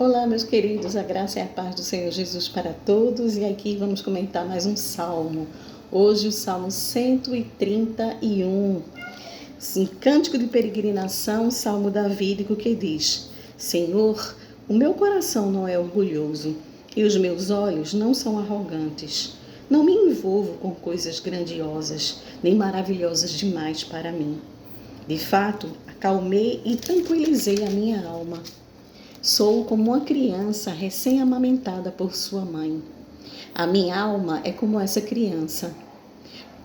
Olá, meus queridos, a graça e a paz do Senhor Jesus para todos. E aqui vamos comentar mais um salmo. Hoje o salmo 131, um cântico de peregrinação, salmo davídico que diz: Senhor, o meu coração não é orgulhoso e os meus olhos não são arrogantes. Não me envolvo com coisas grandiosas, nem maravilhosas demais para mim. De fato, acalmei e tranquilizei a minha alma. Sou como uma criança recém-amamentada por sua mãe. A minha alma é como essa criança.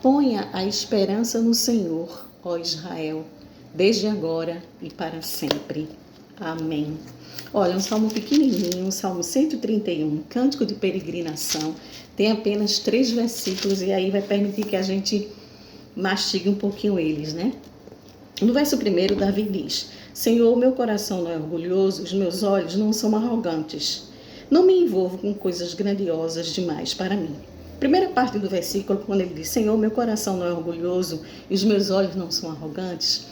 Ponha a esperança no Senhor, ó Israel, desde agora e para sempre. Amém. Olha, um salmo pequenininho, um salmo 131, cântico de peregrinação. Tem apenas 3 versículos e aí vai permitir que a gente mastigue um pouquinho eles, né? No verso 1, Davi diz: Senhor, meu coração não é orgulhoso, os meus olhos não são arrogantes. Não me envolvo com coisas grandiosas demais para mim. Primeira parte do versículo, quando ele diz: Senhor, meu coração não é orgulhoso e os meus olhos não são arrogantes,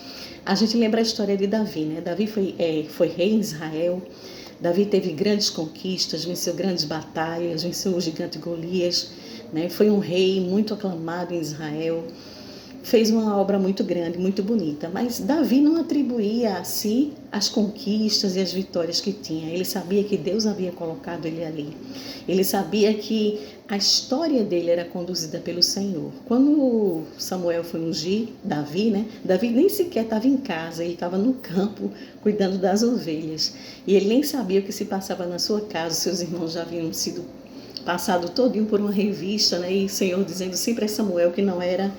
a gente lembra a história de Davi, né? Davi foi rei em Israel. Davi teve grandes conquistas, venceu grandes batalhas, venceu o gigante Golias, né? Foi um rei muito aclamado em Israel. Fez uma obra muito grande, muito bonita, mas Davi não atribuía a si as conquistas e as vitórias que tinha. Ele sabia que Deus havia colocado ele ali. Ele sabia que a história dele era conduzida pelo Senhor. Quando Samuel foi ungir Davi, né? Davi nem sequer estava em casa, ele estava no campo cuidando das ovelhas. E ele nem sabia o que se passava na sua casa, seus irmãos já haviam sido passado todinho por uma revista, né? E o Senhor dizendo sempre a Samuel que não era,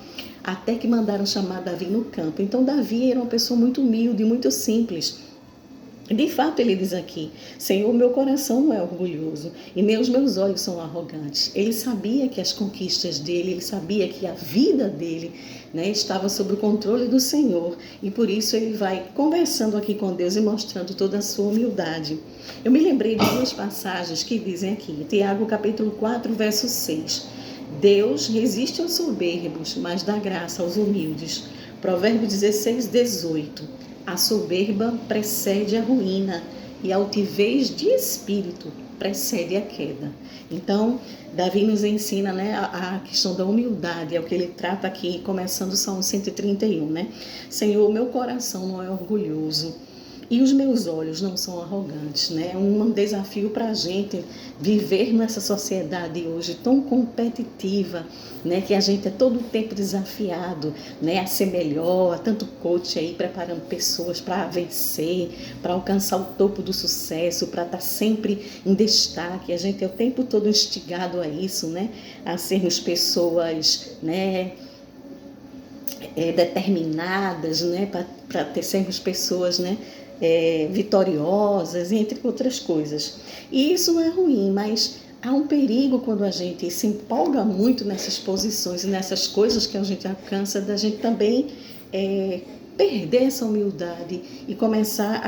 até que mandaram chamar Davi no campo. Então Davi era uma pessoa muito humilde, muito simples. De fato, ele diz aqui: Senhor, meu coração não é orgulhoso e nem os meus olhos são arrogantes. Ele sabia que as conquistas dele, ele sabia que a vida dele, né, estava sob o controle do Senhor, e por isso ele vai conversando aqui com Deus e mostrando toda a sua humildade. Eu me lembrei de 2 passagens que dizem aqui, Tiago capítulo 4, verso 6. Deus resiste aos soberbos, mas dá graça aos humildes. Provérbio 16, 18. A soberba precede a ruína e a altivez de espírito precede a queda. Então, Davi nos ensina, né, a questão da humildade, é o que ele trata aqui, começando o Salmo 131, né? Senhor, meu coração não é orgulhoso e os meus olhos não são arrogantes, né? É um desafio para a gente viver nessa sociedade hoje tão competitiva, né? Que a gente é todo o tempo desafiado, né? A ser melhor, tanto coach aí preparando pessoas para vencer, para alcançar o topo do sucesso, para estar sempre em destaque. A gente é o tempo todo instigado a isso, né? A sermos pessoas, né? Determinadas, né? Para sermos pessoas, né? Vitoriosas, entre outras coisas. E isso não é ruim, mas há um perigo quando a gente se empolga muito nessas posições e nessas coisas que a gente alcança, da gente também perder essa humildade e começar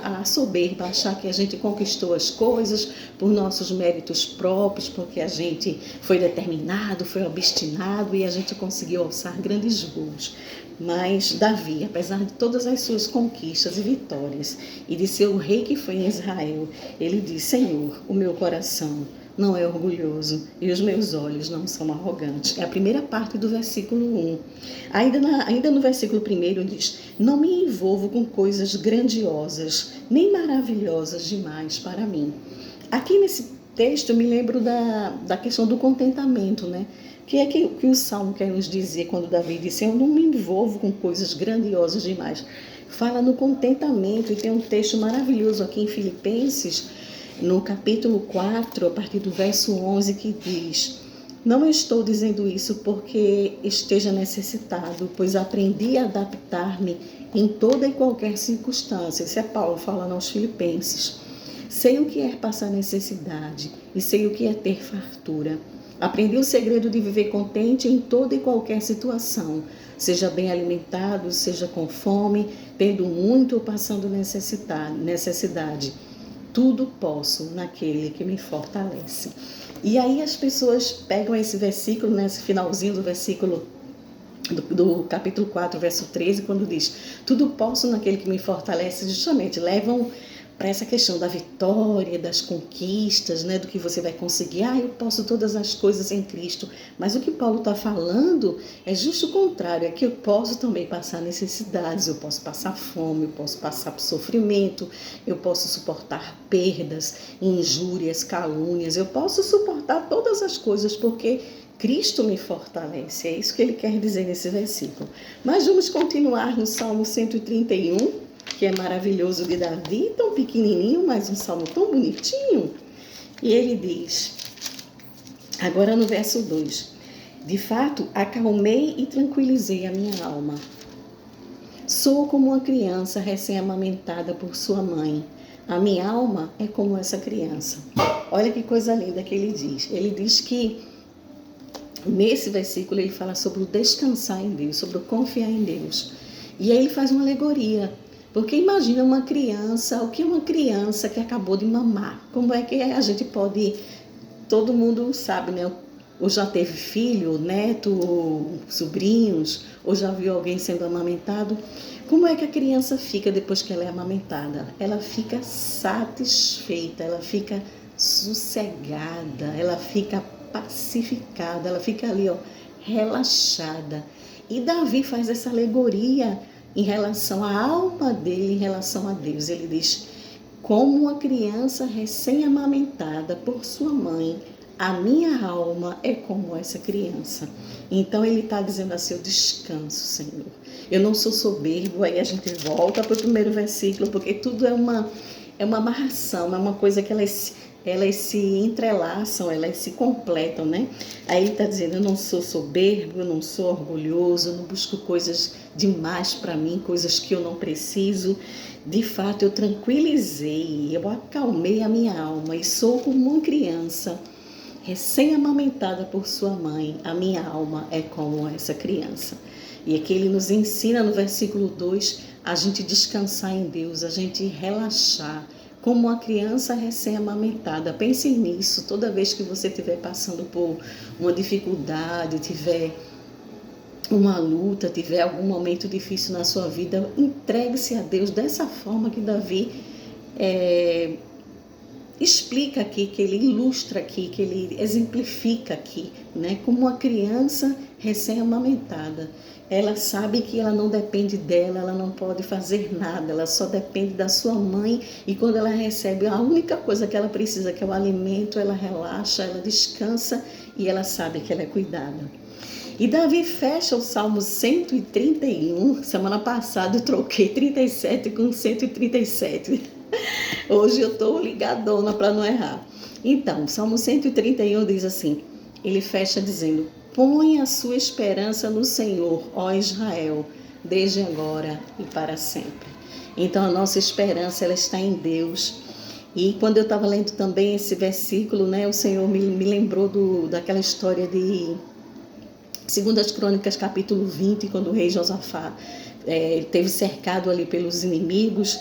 a soberba, achar que a gente conquistou as coisas por nossos méritos próprios, porque a gente foi determinado, foi obstinado e a gente conseguiu alçar grandes voos. Mas Davi, apesar de todas as suas conquistas e vitórias e de ser o rei que foi em Israel, ele diz: Senhor, o meu coração não é orgulhoso e os meus olhos não são arrogantes. É a primeira parte do versículo 1. Ainda no versículo 1 diz: Não me envolvo com coisas grandiosas, nem maravilhosas demais para mim. Aqui nesse texto eu me lembro da questão do contentamento, né? Que é que o Salmo quer nos dizer quando Davi disse: Eu não me envolvo com coisas grandiosas demais. Fala no contentamento, e tem um texto maravilhoso aqui em Filipenses, no capítulo 4, a partir do verso 11, que diz: Não estou dizendo isso porque esteja necessitado, pois aprendi a adaptar-me em toda e qualquer circunstância. Isso é Paulo falando aos Filipenses. Sei o que é passar necessidade e sei o que é ter fartura. Aprendi o segredo de viver contente em toda e qualquer situação, seja bem alimentado, seja com fome, tendo muito ou passando necessidade. Tudo posso naquele que me fortalece. E aí as pessoas pegam esse versículo, nesse finalzinho do versículo do capítulo 4, verso 13, quando diz: Tudo posso naquele que me fortalece, justamente levam para essa questão da vitória, das conquistas, né, do que você vai conseguir. Eu posso todas as coisas em Cristo. Mas o que Paulo está falando é justo o contrário, é que eu posso também passar necessidades, eu posso passar fome, eu posso passar por sofrimento, eu posso suportar perdas, injúrias, calúnias, eu posso suportar todas as coisas, porque Cristo me fortalece. É isso que ele quer dizer nesse versículo. Mas vamos continuar no Salmo 131, que é maravilhoso, de Davi, tão pequenininho, mas um salmo tão bonitinho. E ele diz, agora no verso 2, de fato, acalmei e tranquilizei a minha alma. Sou como uma criança recém-amamentada por sua mãe. A minha alma é como essa criança. Olha que coisa linda que ele diz. Ele diz que, nesse versículo, ele fala sobre o descansar em Deus, sobre o confiar em Deus. E aí ele faz uma alegoria. Porque imagina uma criança, o que é uma criança que acabou de mamar? Como é que a gente pode, todo mundo sabe, né? Ou já teve filho, neto, sobrinhos, ou já viu alguém sendo amamentado. Como é que a criança fica depois que ela é amamentada? Ela fica satisfeita, ela fica sossegada, ela fica pacificada, ela fica ali, relaxada. E Davi faz essa alegoria em relação à alma dele, em relação a Deus. Ele diz, como uma criança recém-amamentada por sua mãe, a minha alma é como essa criança. Então ele está dizendo assim, eu descanso, Senhor. Eu não sou soberbo, aí a gente volta para o primeiro versículo, porque tudo é uma amarração, é uma coisa que elas se entrelaçam, elas se completam, né? Aí ele está dizendo, eu não sou soberbo, eu não sou orgulhoso, eu não busco coisas demais para mim, coisas que eu não preciso. De fato, eu tranquilizei, eu acalmei a minha alma e sou como uma criança recém-amamentada por sua mãe. A minha alma é como essa criança. E aqui ele nos ensina no versículo 2 a gente descansar em Deus, a gente relaxar, como uma criança recém-amamentada. Pense nisso, toda vez que você estiver passando por uma dificuldade, tiver uma luta, tiver algum momento difícil na sua vida, entregue-se a Deus dessa forma que Davi explica aqui, que ele ilustra aqui, que ele exemplifica aqui, né? Como uma criança recém-amamentada. Ela sabe que ela não depende dela, ela não pode fazer nada, ela só depende da sua mãe, e quando ela recebe a única coisa que ela precisa, que é o alimento, ela relaxa, ela descansa e ela sabe que ela é cuidada. E Davi fecha o Salmo 131, semana passada eu troquei 37 com 137. Hoje eu estou ligadona para não errar. Então, o Salmo 131 diz assim, ele fecha dizendo, põe a sua esperança no Senhor, ó Israel, desde agora e para sempre. Então, a nossa esperança, ela está em Deus. E quando eu estava lendo também esse versículo, né, o Senhor me lembrou daquela história de 2 Crônicas, capítulo 20, quando o rei Josafá esteve cercado ali pelos inimigos,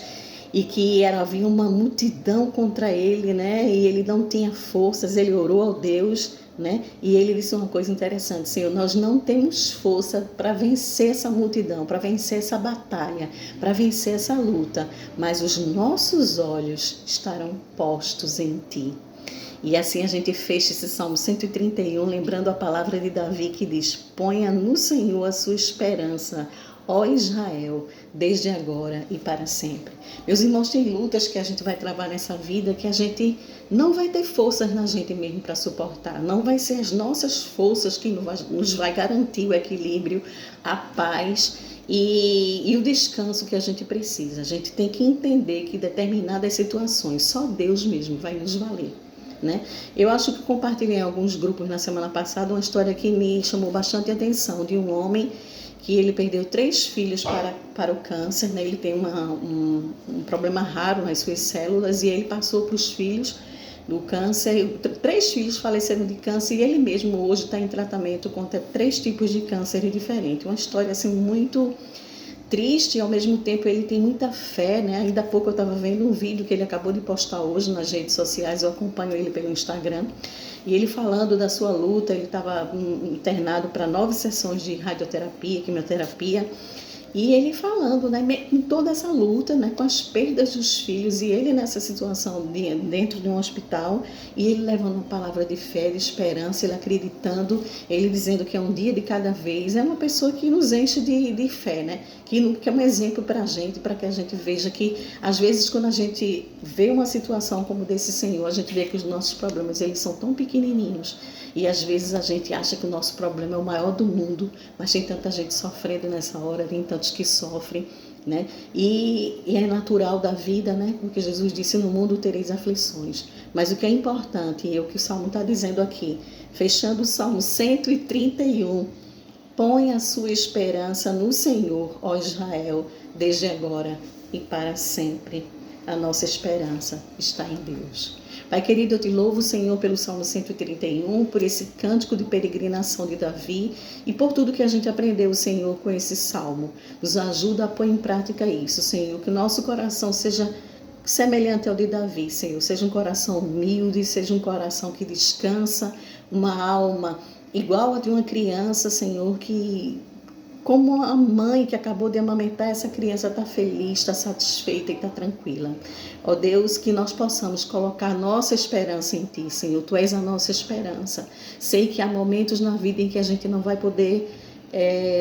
e que havia uma multidão contra ele, né? E ele não tinha forças, ele orou ao Deus, né? E ele disse uma coisa interessante, Senhor, nós não temos força para vencer essa multidão, para vencer essa batalha, para vencer essa luta, mas os nossos olhos estarão postos em Ti. E assim a gente fecha esse Salmo 131, lembrando a palavra de Davi que diz, ponha no Senhor a sua esperança, ó Israel, desde agora e para sempre. Meus irmãos, tem lutas que a gente vai travar nessa vida que a gente não vai ter forças na gente mesmo para suportar. Não vai ser as nossas forças que nos vai garantir o equilíbrio, a paz e o descanso que a gente precisa. A gente tem que entender que determinadas situações só Deus mesmo vai nos valer. Né? Eu acho que compartilhei em alguns grupos na semana passada uma história que me chamou bastante atenção, de um homem que ele perdeu 3 filhos para o câncer, né? Ele tem um problema raro nas suas células e ele passou para os filhos do câncer. 3 filhos faleceram de câncer e ele mesmo hoje está em tratamento contra 3 tipos de câncer diferentes. Uma história assim muito triste e ao mesmo tempo ele tem muita fé, né? Ainda há pouco eu estava vendo um vídeo que ele acabou de postar hoje nas redes sociais, eu acompanho ele pelo Instagram, e ele falando da sua luta. Ele estava internado para 9 sessões de radioterapia, quimioterapia, E ele falando, né, com toda essa luta, né, com as perdas dos filhos, e ele nessa situação dentro de um hospital, e ele levando uma palavra de fé, de esperança, ele acreditando, ele dizendo que é um dia de cada vez. É uma pessoa que nos enche de fé, né, que é um exemplo para a gente, para que a gente veja que, às vezes, quando a gente vê uma situação como desse Senhor, a gente vê que os nossos problemas, eles são tão pequenininhos, e às vezes a gente acha que o nosso problema é o maior do mundo, mas tem tanta gente sofrendo nessa hora, tem tantos que sofrem, né? E é natural da vida, né? Porque Jesus disse: no mundo tereis aflições. Mas o que é importante, e é o que o Salmo está dizendo aqui, fechando o Salmo 131, põe a sua esperança no Senhor, ó Israel, desde agora e para sempre. A nossa esperança está em Deus. Pai querido, eu te louvo, Senhor, pelo Salmo 131, por esse cântico de peregrinação de Davi e por tudo que a gente aprendeu, Senhor, com esse salmo. Nos ajuda a pôr em prática isso, Senhor, que o nosso coração seja semelhante ao de Davi, Senhor. Seja um coração humilde, seja um coração que descansa, uma alma igual a de uma criança, Senhor, que, como a mãe que acabou de amamentar, essa criança está feliz, está satisfeita e está tranquila. Ó Deus, que nós possamos colocar nossa esperança em Ti, Senhor. Tu és a nossa esperança. Sei que há momentos na vida em que a gente não vai poder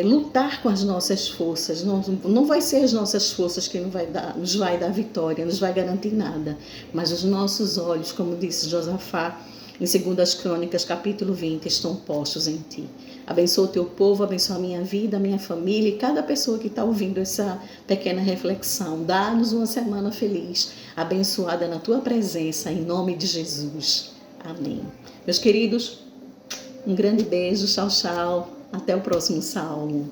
lutar com as nossas forças. Não vai ser as nossas forças que nos vai dar vitória, nos vai garantir nada. Mas os nossos olhos, como disse Josafá, em 2 Crônicas, capítulo 20, estão postos em Ti. Abençoa o Teu povo, abençoa a minha vida, a minha família e cada pessoa que está ouvindo essa pequena reflexão. Dá-nos uma semana feliz, abençoada na Tua presença, em nome de Jesus. Amém. Meus queridos, um grande beijo, tchau, tchau. Até o próximo salmo.